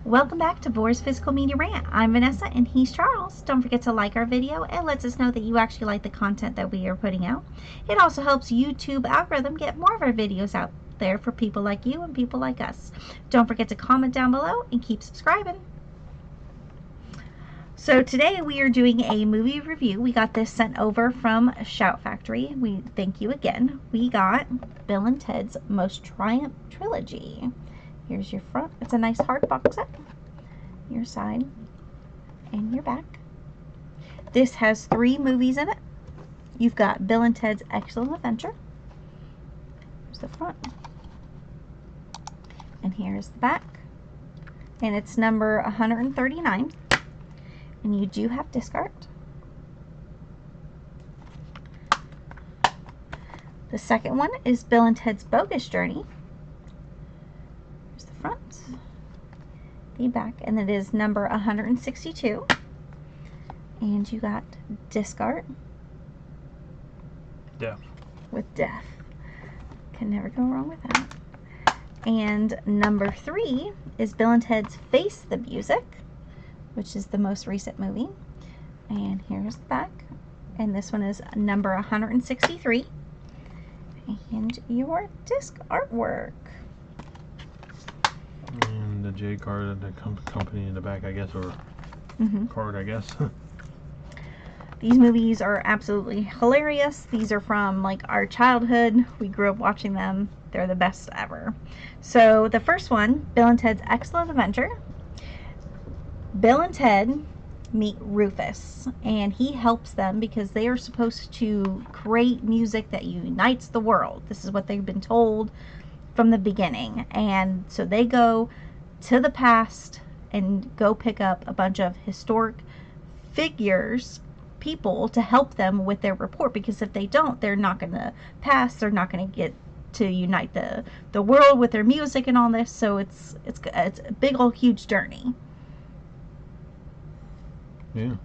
Welcome back to Vor's Physical Media Rant. I'm Vanessa and he's Charles. Don't forget to like our video. It lets us know that you actually like the content that we are putting out. It also helps YouTube algorithm get more of our videos out there for people like you and people like us. Don't forget to comment down below and keep subscribing. So today we are doing a movie review. We got this sent over from Shout Factory. We thank you again. We got Bill and Ted's Most Triumph Trilogy. Here's your front. It's a nice hard box set. Your side and your back. This has 3 movies in it. You've got Bill and Ted's Excellent Adventure. Here's the front. And here's the back. And it's number 139. And you do have disc art. The second one is Bill and Ted's Bogus Journey. Here's the front, the back, and it is number 162. And you got disc art. Death. With death. Can never go wrong with that. And number 3 is Bill and Ted's Face the Music, which is the most recent movie. And here's the back. And this one is number 163. And your disc artwork. And the J card and the company in the back, I guess, or card, I guess. These movies are absolutely hilarious. These are from like our childhood. We grew up watching them. They're the best ever. So the first one, Bill and Ted's Excellent Adventure. Bill and Ted meet Rufus, and he helps them because they are supposed to create music that unites the world. This is what they've been told from the beginning. And so they go to the past and go pick up a bunch of historic figures, people, to help them with their report, because if they don't, they're not going to pass. They're not going to get to unite the world with their music and all this. So it's a big old huge journey.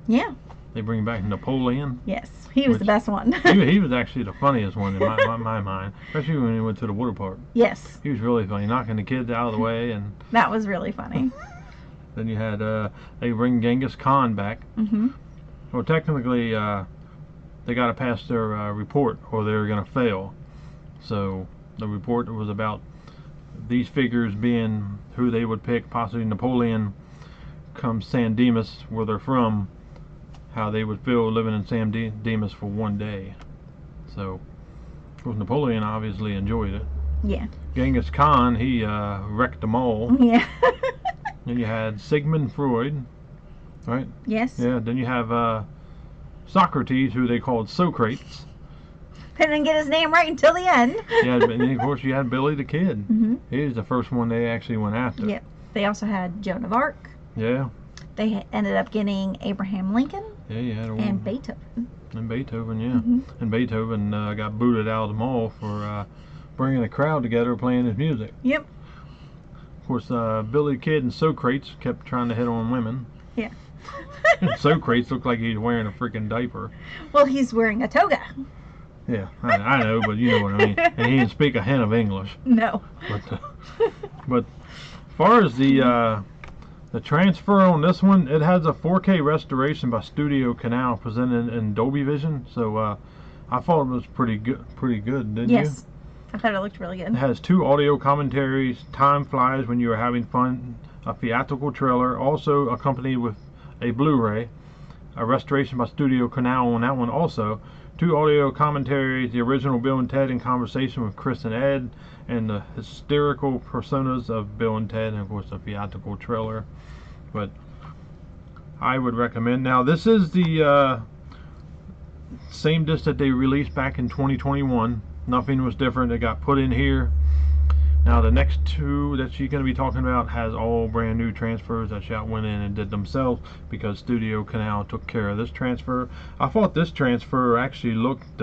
Yeah. They bring back Napoleon. Yes, he was the best one. he was actually the funniest one in my mind, especially when he went to the water park. Yes. He was really funny, knocking the kids out of the way, and that was really funny. Then you had they bring Genghis Khan back. Well, technically, they got to pass their report, or they're going to fail. So the report was about these figures being who they would pick, possibly Napoleon. Come San Dimas, where they're from, how they would feel living in San Dimas for one day. So, of course, Napoleon obviously enjoyed it. Yeah. Genghis Khan, he wrecked them all. Yeah. Then you had Sigmund Freud, right? Yes. Yeah. Then you have Socrates, who they called Socrates. Didn't get his name right until the end. Yeah, and then of course you had Billy the Kid. He was the first one they actually went after. Yep. They also had Joan of Arc. Yeah. They ended up getting Abraham Lincoln. Yeah, you had and Beethoven. And Beethoven, yeah. And Beethoven got booted out of the mall for bringing a crowd together playing his music. Yep. Of course, Billy the Kid and Socrates kept trying to hit on women. Yeah. Socrates looked like he was wearing a freaking diaper. Well, he's wearing a toga. Yeah, I know, but you know what I mean. And he didn't speak a hint of English. No. But as far as the transfer on this one, it has a 4K restoration by Studio Canal presented in Dolby Vision. So I thought it was pretty good, didn't you? Yes, I thought it looked really good. It has 2 audio commentaries, Time Flies When You Are Having Fun, a theatrical trailer, also accompanied with a Blu-ray, a restoration by Studio Canal on that one also, 2 audio commentaries, the original Bill and Ted in conversation with Chris and Ed, and the hysterical personas of Bill and Ted, and of course the theatrical trailer. But I would recommend. Now this is the same disc that they released back in 2021. Nothing was different. It got put in here. Now the next 2 that she's going to be talking about has all brand new transfers that Shout went in and did themselves, because Studio Canal took care of this transfer. I thought this transfer actually looked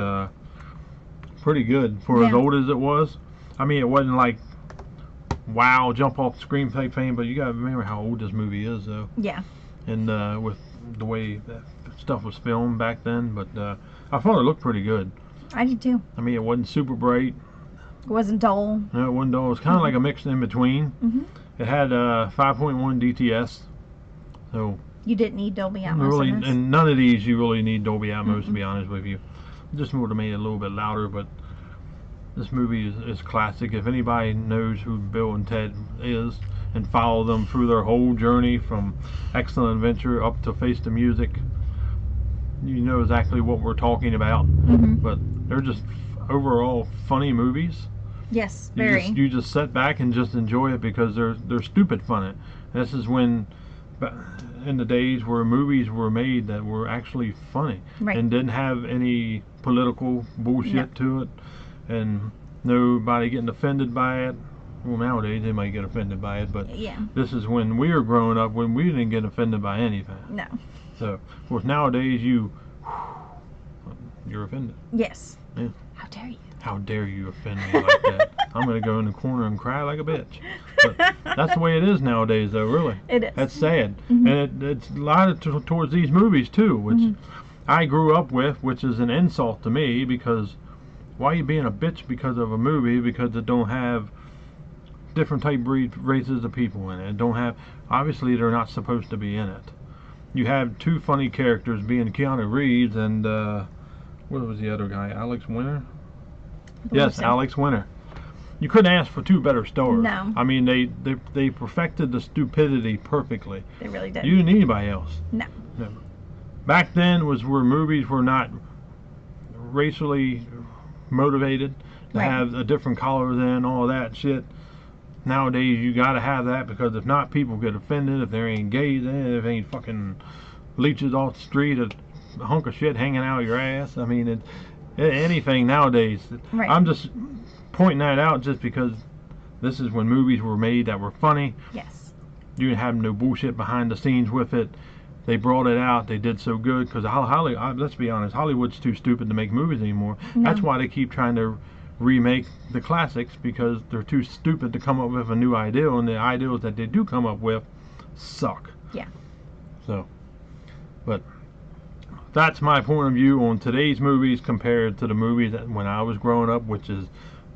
pretty good for as old as it was. I mean, it wasn't like wow, jump off the screen type thing, but you gotta remember how old this movie is, though. Yeah. And with the way that stuff was filmed back then, but I thought it looked pretty good. I did too. I mean, it wasn't super bright. It wasn't dull. No, it wasn't dull. It was kind of like a mix in between. It had 5.1 DTS, so You didn't need Dolby Atmos really, in this. and none of these you really need Dolby Atmos to be honest with you. Just would have made it a little bit louder, but this movie is classic. If anybody knows who Bill and Ted is and follow them through their whole journey from Excellent Adventure up to Face the Music, you know exactly what we're talking about. But they're just overall funny movies. Yes, very. You just sit back and just enjoy it because they're stupid funny. This is when, in the days where movies were made that were actually funny and didn't have any political bullshit to it, and nobody getting offended by it. Well, nowadays they might get offended by it, but this is when we were growing up when we didn't get offended by anything. No. So, of course, nowadays you're offended. Yes. Yeah. How dare you? How dare you offend me like that? I'm going to go in the corner and cry like a bitch. But that's the way it is nowadays, though, really. It is. That's sad. And it's a lot towards these movies, too, which I grew up with, which is an insult to me, because why are you being a bitch because of a movie because it don't have different type races of people in it? It don't have, obviously they're not supposed to be in it. You have two funny characters being Keanu Reeves and what was the other guy? Alex Winter? Yes, Alex Winter. You couldn't ask for two better stars. No. I mean, they perfected the stupidity perfectly. They really did. You didn't need anybody else. No. Back then was where movies were not racially motivated to have a different color than all that shit. Nowadays you gotta have that because if not, people get offended if there ain't gays in it, if there ain't fucking leeches off the street, a hunk of shit hanging out of your ass. I mean, anything nowadays. I'm just pointing that out just because this is when movies were made that were funny. Yes. You didn't have no bullshit behind the scenes with it. They brought it out. They did so good because let's be honest, Hollywood's too stupid to make movies anymore. No. That's why they keep trying to remake the classics, because they're too stupid to come up with a new ideal, and the ideals that they do come up with suck. Yeah. So, but that's my point of view on today's movies compared to the movies that when I was growing up, which is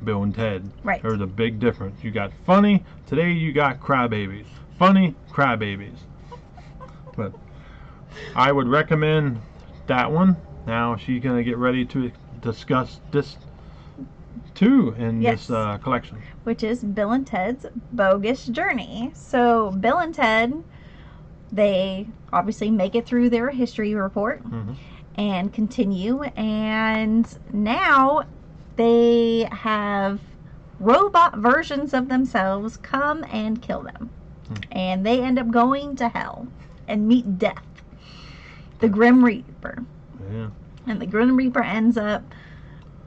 Bill and Ted. Right. There's a big difference. You got funny, today you got crybabies. Funny, crybabies. But I would recommend that one. Now she's going to get ready to discuss this too in this collection. Which is Bill and Ted's Bogus Journey. So Bill and Ted, they obviously make it through their history report and continue, and now they have robot versions of themselves come and kill them. And they end up going to hell and meet death, the Grim Reaper. Yeah. And the Grim Reaper ends up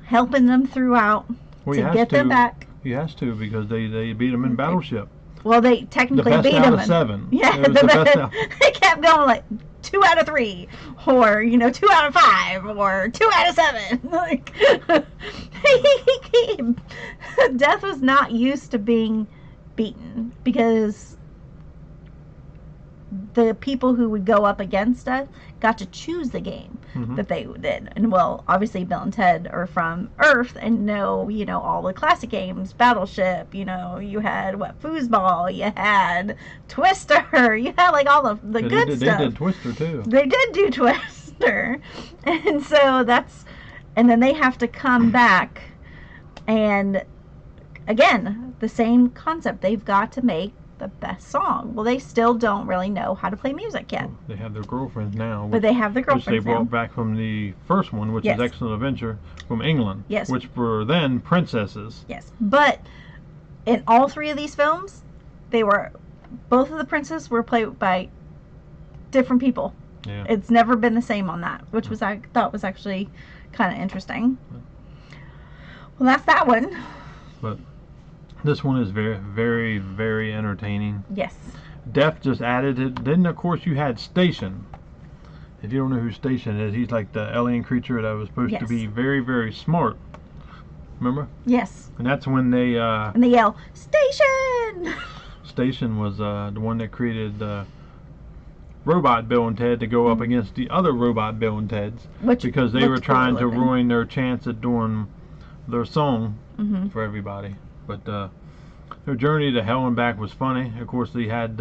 helping them throughout to get them back. He has to, because they beat him in Battleship. Well, they technically beat him. The best out of 7. Yeah, they kept going like 2 out of 3, or 2 out of 5, or 2 out of 7. Like, Death was not used to being beaten, because the people who would go up against us got to choose the game that they did. And well, obviously Bill and Ted are from Earth and know, all the classic games, Battleship, you had Foosball, you had Twister, you had like all of the good stuff. They did Twister too. They did do Twister. And so and then they have to come back, and again, the same concept. They've got to make the best song. Well, they still don't really know how to play music yet. Well, they have their girlfriends now. But they have their girlfriends which they brought back from the first one, which is Excellent Adventure, from England. Yes. Which were then princesses. Yes. But in all 3 of these films, both of the princes were played by different people. Yeah. It's never been the same on that, which I thought was actually kind of interesting. Well, that's that one. But this one is very, very, very entertaining. Yes. Def just added it. Then, of course, you had Station. If you don't know who Station is, he's like the alien creature that was supposed to be very, very smart. Remember? Yes. And that's when they... and they yell, "Station!" Station was the one that created Robot Bill and Ted to go up against the other Robot Bill and Teds. Because they were trying to ruin their chance at doing their song for everybody. But Their journey to hell and back was funny. Of course, they had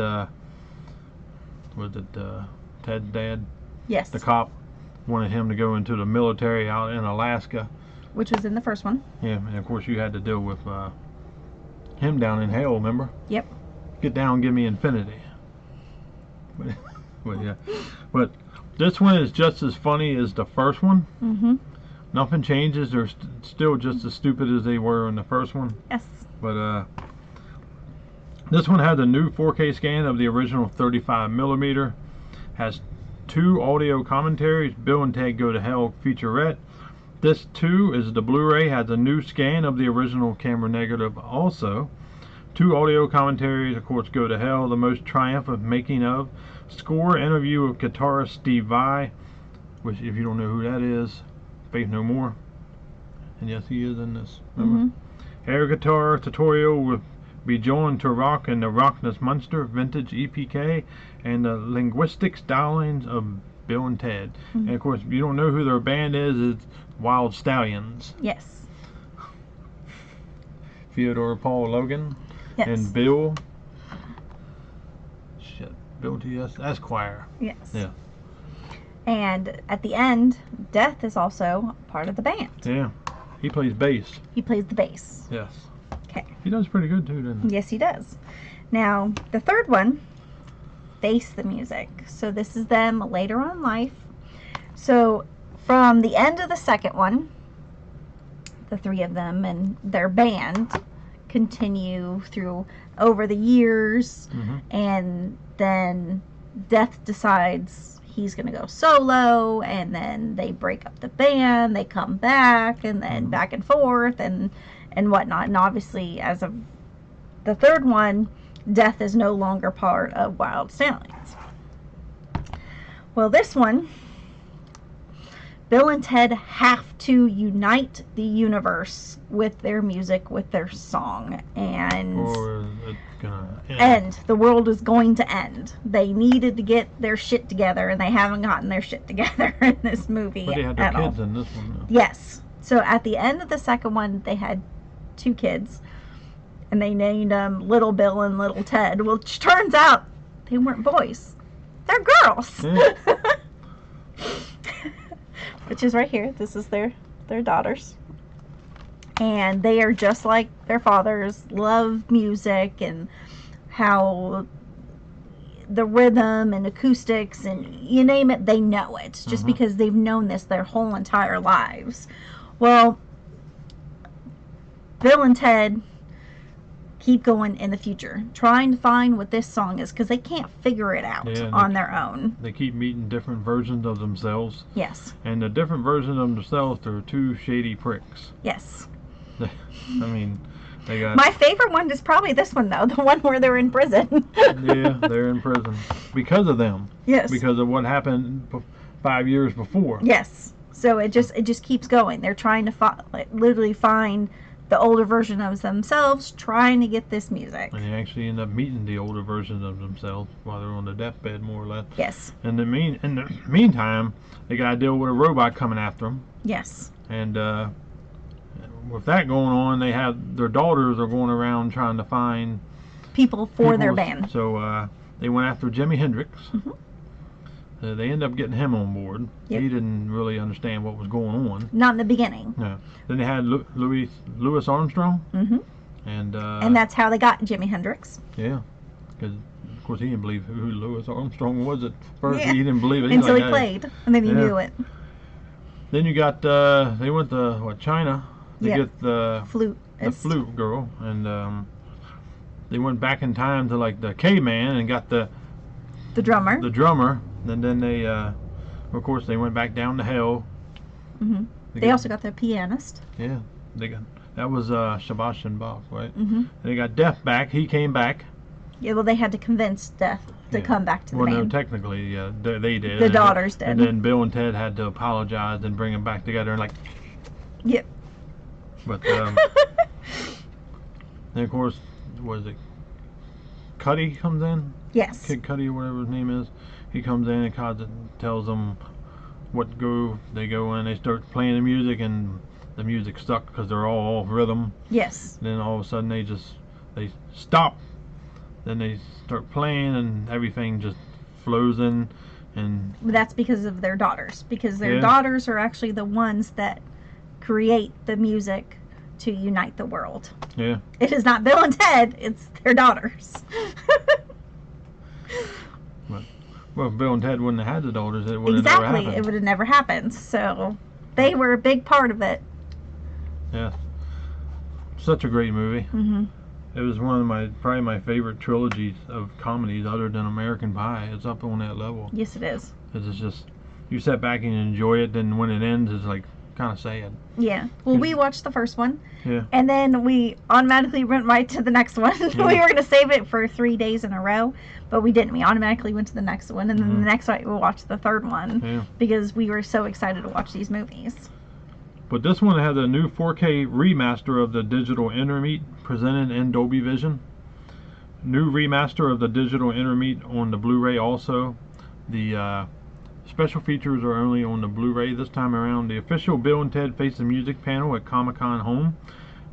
Ted's dad, Yes. the cop, wanted him to go into the military out in Alaska. Which was in the first one. Yeah, and of course you had to deal with him down in hell. Remember? Yep. Get down, give me infinity. But yeah, but this one is just as funny as the first one. Mm-hmm. Nothing changes. They're still just as stupid as they were in the first one. Yes. But this one has a new 4K scan of the original 35mm. Has 2 audio commentaries. Bill and Ted Go to Hell featurette. This too is the Blu-ray. Has a new scan of the original camera negative also. 2 audio commentaries, of course, Go to Hell, the most triumphant making of. Score interview of guitarist Steve Vai, which if you don't know who that is, Faith No More. And yes, he is in this. Remember? Mm-hmm. Air guitar tutorial with Bjorn to Rock and the Rockness Monster vintage EPK, and the linguistic stylings of Bill and Ted. Mm-hmm. And of course, if you don't know who their band is, it's Wild Stallions. Yes. Theodore Paul Logan. Yes. And Bill T.S. Esquire. Yes. Yeah. And at the end, Death is also part of the band. Yeah. He plays bass. He plays the bass. Yes. Okay. He does pretty good too, doesn't he? Yes, he does. Now, the third one, Face the Music. So this is them later on in life. So from the end of the second one, the 3 of them and their band continue through over the years, Mm-hmm. and then Death decides he's gonna go solo, and then they break up the band, they come back, and then Mm-hmm. back and forth and whatnot. And obviously, as of the third one, Death is no longer part of Wild Stallions. Well, this one, Bill and Ted have to unite the universe with their music, with their song, and Or it's gonna end. The world is going to end. They needed to get their shit together, and they haven't gotten their shit together in this movie But they had their at all. kids in this one, though. Yes. So at the end of the second one, they had 2 kids, and they named them Little Bill and Little Ted, which turns out they weren't boys. They're girls. Yeah. Which is right here. This is their daughters. And they are just like their fathers, love music and how the rhythm and acoustics and you name it, they know it. Just Mhm. because they've known this their whole entire lives. Well, Bill and Ted keep going in the future, trying to find what this song is, because they can't figure it out Yeah, on their own. They keep meeting different versions of themselves. Yes. And the different versions of themselves, they're 2 shady pricks. Yes. I mean, they got... My favorite one is probably this one, though, the one where they're in prison. Yeah, they're in prison. Because of them. Yes. Because of what happened 5 years before. Yes. So it just keeps going. They're trying to literally find the older version of themselves, trying to get this music. And they actually end up meeting the older versions of themselves while they're on the deathbed, more or less. Yes. And in the meantime, they got to deal with a robot coming after them. Yes. And with that going on, they have their daughters are going around trying to find People for their people. band. So they went after Jimi Hendrix. Mhm. They ended up getting him on board. Yep. He didn't really understand what was going on. Not in the beginning. No. Then they had Louis Armstrong. Hmm. And that's how they got Jimi Hendrix. yeah, because of course he didn't believe who Louis Armstrong was at first. Yeah. He didn't believe it. He's Until like, he "Hey." played, and then he Yeah. knew it. Then you got they went to China to Yeah. get the Flute. flute girl, and they went back in time to like the caveman and got the drummer. drummer. And then they of course they went back down to hell. Hmm. They also got the pianist. Yeah, they got that was Sebastian Bach, right? Hmm. They got Death back. He came back. Yeah, well, they had to convince Death to Yeah. come back to the Well, no, band. technically, they did. The And- daughters did. And then Bill and Ted had to apologize and bring them back together, and like. Yep. But then of course, was it Cuddy comes in? Yes. Kid Cuddy or whatever his name is. He comes in and tells them what to go. They go in. They start playing the music, and the music stuck because they're all off rhythm. Yes. Then all of a sudden they just they stop, then they start playing, and everything just flows in. And that's because of their daughters, because their Yeah. daughters are actually the ones that create the music to unite the world. yeah, It is not Bill and Ted, it's their daughters. well, if Bill and Ted wouldn't have had the daughters, it would have never Exactly, happened. it would have never happened. So they were a big part of it. Yeah, such a great movie. Hmm. It was one of probably my favorite trilogies of comedies, other than American Pie. It's up on that level. Yes, it is. 'Cause it's just, you sit back and enjoy it. Then when it ends, it's like kind of sad. Yeah. Well, we watched the first one, Yeah. and then we automatically went right to the next one. We Yeah. were going to save it for 3 days in a row, but we didn't. We automatically went to the next one, and then Mhm. the next night we watched the third one Yeah. because we were so excited to watch these movies. But this one has a new 4K remaster of the digital intermeat presented in Dolby Vision. New remaster of the digital intermeat on the Blu-ray also. The special features are only on the Blu-ray this time around. The official Bill and Ted Face the Music panel at Comic-Con home.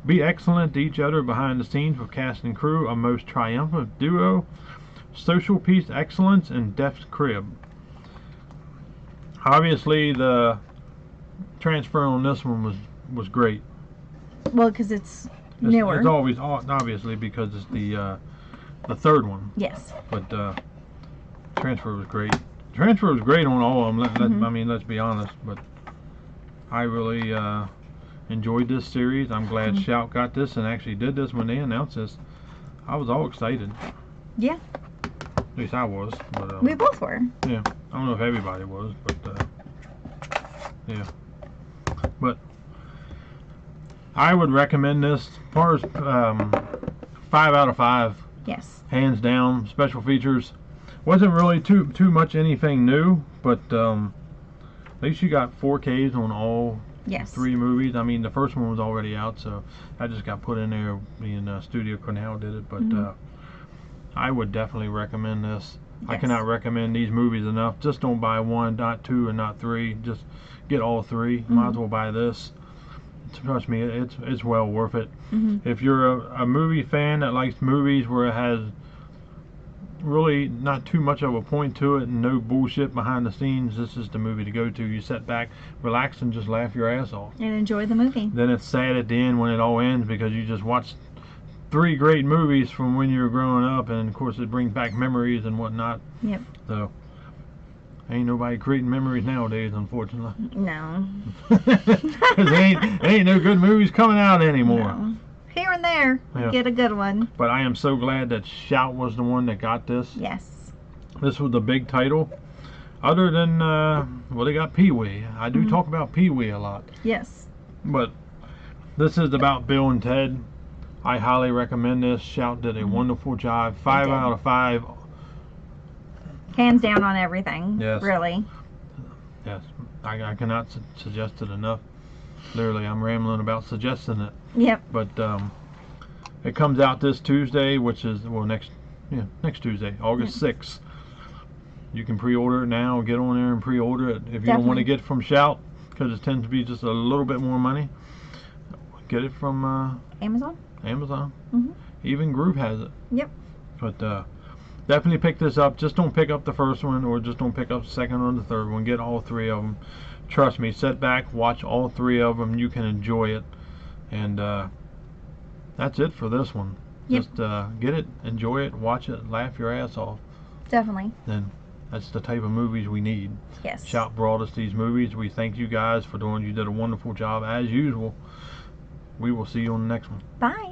Be excellent to each other behind the scenes with cast and crew, a most triumphant duo. Social piece excellence and deft crib. Obviously the transfer on this one was great. Well, because it's It's, newer. it's always obviously because it's the third one, Yes. but transfer was great. Transfer was great on all of them. Mhm. I mean, let's be honest. But I really enjoyed this series. I'm glad Mhm. Shout got this and actually did this when they announced this. I was all excited. Yeah. At least I was. But We both were. yeah, I don't know if everybody was, but yeah. But I would recommend this. As far as 5 out of 5, Yes. hands down. Special features wasn't really too much anything new, but at least you got 4Ks on all Yes. 3 movies. I mean, the first one was already out, so I just got put in there. Me and Studio Cornell did it, but Mhm. I would definitely recommend this. I Yes. cannot recommend these movies enough. Just don't buy 1, not 2, and not 3. Just get all 3. Might as Mhm. well buy this. Trust me, it's well worth it. Hmm. If you're a movie fan that likes movies where it has really not too much of a point to it and no bullshit behind the scenes, this is the movie to go to. You sit back, relax, and just laugh your ass off. And enjoy the movie. Then it's sad at the end when it all ends because you just watched 3 great movies from when you were growing up, and of course it brings back memories and whatnot. Yep. So ain't nobody creating memories nowadays, unfortunately. No. 'Cause there ain't no good movies coming out anymore. No. Here and there, Yeah. get a good one. But I am so glad that Shout was the one that got this. Yes. This was the big title. Other than, well, they got Pee-wee. I do Mhm. talk about Pee-wee a lot. Yes. But this is about Bill and Ted. I highly recommend this. Shout did a Mhm. wonderful job. 5 did. out of 5. Hands down on everything. Yes. Really. Yes. I cannot suggest it enough. Literally, I'm rambling about suggesting it. Yep. But it comes out this Tuesday, which is, well, next Tuesday, August 6th. You can pre-order it now. Get on there and pre-order it. If you don't want to Definitely. get it from Shout, because it tends to be just a little bit more money, get it from Amazon. Amazon. Mhm. Even Group has it. Yep. But definitely pick this up. Just don't pick up the first one, or just don't pick up the second or the third one. Get all 3 of them. Trust me, sit back, watch all 3 of them. You can enjoy it. And that's it for this one. Yep. Just get it, enjoy it, watch it, laugh your ass off. Definitely. Then that's the type of movies we need. Yes. Shout brought us these movies. We thank you guys for doing. You did a wonderful job as usual. We will see you on the next one. Bye.